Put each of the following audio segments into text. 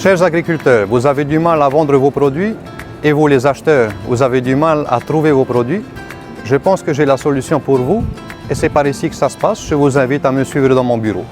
Chers agriculteurs, vous avez du mal à vendre vos produits et vous les acheteurs, vous avez du mal à trouver vos produits. Je pense que j'ai la solution pour vous et c'est par ici que ça se passe. Je vous invite à me suivre dans mon bureau.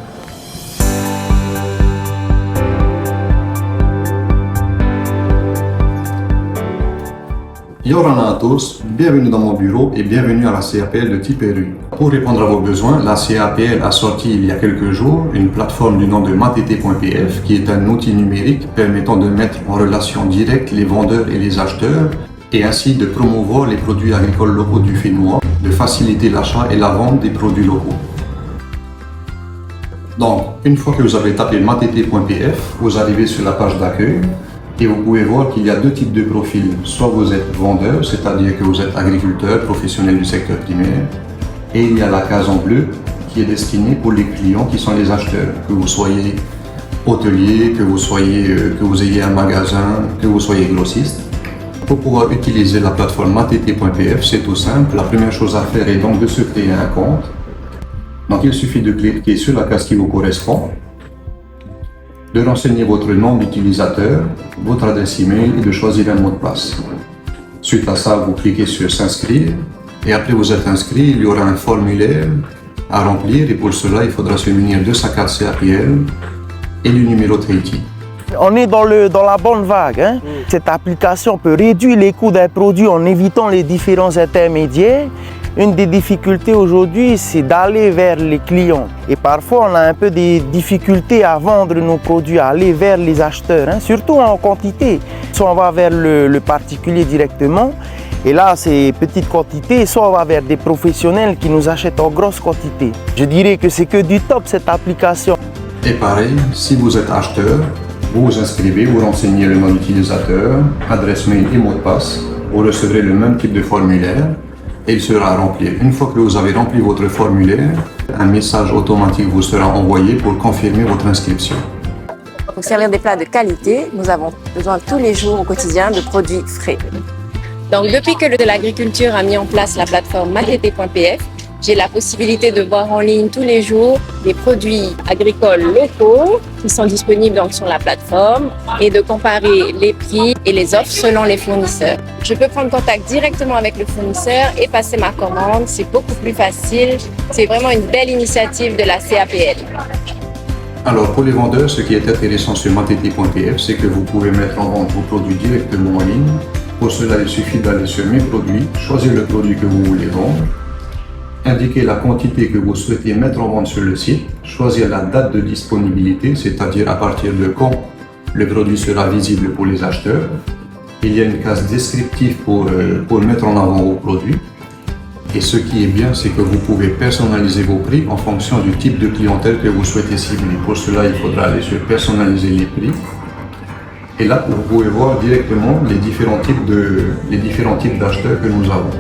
Yorana à tous, bienvenue dans mon bureau et bienvenue à la CAPL de Tipperary. Pour répondre à vos besoins, la CAPL a sorti il y a quelques jours une plateforme du nom de matt.pf qui est un outil numérique permettant de mettre en relation directe les vendeurs et les acheteurs et ainsi de promouvoir les produits agricoles locaux du Fénois, de faciliter l'achat et la vente des produits locaux. Donc, une fois que vous avez tapé matt.pf, vous arrivez sur la page d'accueil. Et vous pouvez voir qu'il y a deux types de profils. Soit vous êtes vendeur, c'est-à-dire que vous êtes agriculteur, professionnel du secteur primaire. Et il y a la case en bleu qui est destinée pour les clients qui sont les acheteurs. Que vous soyez hôtelier, que vous ayez un magasin, que vous soyez grossiste. Pour pouvoir utiliser la plateforme matt.pf, c'est tout simple. La première chose à faire est donc de se créer un compte. Donc il suffit de cliquer sur la case qui vous correspond, de renseigner votre nom d'utilisateur, votre adresse email et de choisir un mot de passe. Suite à ça, vous cliquez sur s'inscrire et après vous êtes inscrit, il y aura un formulaire à remplir et pour cela, il faudra se munir de sa carte CAPL et du numéro de Haïti. On est dans la bonne vague. Hein? Cette application peut réduire les coûts d'un produit en évitant les différents intermédiaires. Une des difficultés aujourd'hui, c'est d'aller vers les clients. Et parfois, on a un peu des difficultés à vendre nos produits, à aller vers les acheteurs, hein, surtout en quantité. Soit on va vers le particulier directement, et là, c'est petites quantités, soit on va vers des professionnels qui nous achètent en grosse quantité. Je dirais que c'est que du top, cette application. Et pareil, si vous êtes acheteur, vous vous inscrivez, vous renseignez le nom d'utilisateur, adresse mail et mot de passe. Vous recevrez le même type de formulaire. Et il sera rempli. Une fois que vous avez rempli votre formulaire, un message automatique vous sera envoyé pour confirmer votre inscription. Pour servir des plats de qualité, nous avons besoin tous les jours au quotidien de produits frais. Donc depuis que le de l'agriculture a mis en place la plateforme matt.pf, j'ai la possibilité de voir en ligne tous les jours des produits agricoles locaux qui sont disponibles donc sur la plateforme et de comparer les prix et les offres selon les fournisseurs. Je peux prendre contact directement avec le fournisseur et passer ma commande, c'est beaucoup plus facile. C'est vraiment une belle initiative de la CAPL. Alors pour les vendeurs, ce qui est intéressant sur matt.pf, c'est que vous pouvez mettre en vente vos produits directement en ligne. Pour cela, il suffit d'aller sur mes produits, choisir le produit que vous voulez vendre, indiquer la quantité que vous souhaitez mettre en vente sur le site, choisir la date de disponibilité, c'est-à-dire à partir de quand le produit sera visible pour les acheteurs. Il y a une case descriptive pour mettre en avant vos produits. Et ce qui est bien, c'est que vous pouvez personnaliser vos prix en fonction du type de clientèle que vous souhaitez cibler. Pour cela, il faudra aller sur personnaliser les prix. Et là, vous pouvez voir directement les différents types d'acheteurs que nous avons.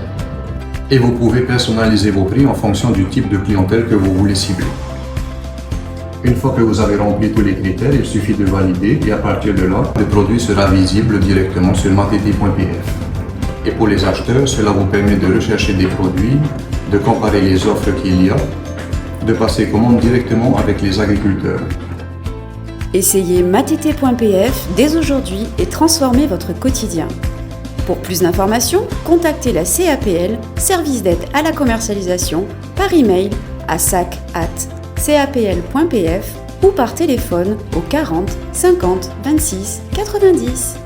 Et vous pouvez personnaliser vos prix en fonction du type de clientèle que vous voulez cibler. Une fois que vous avez rempli tous les critères, il suffit de valider et à partir de là, le produit sera visible directement sur matt.pf. Et pour les acheteurs, cela vous permet de rechercher des produits, de comparer les offres qu'il y a, de passer commande directement avec les agriculteurs. Essayez matt.pf dès aujourd'hui et transformez votre quotidien. Pour plus d'informations, contactez la CAPL, service d'aide à la commercialisation, par email à sac@capl.pf ou par téléphone au 40 50 26 90.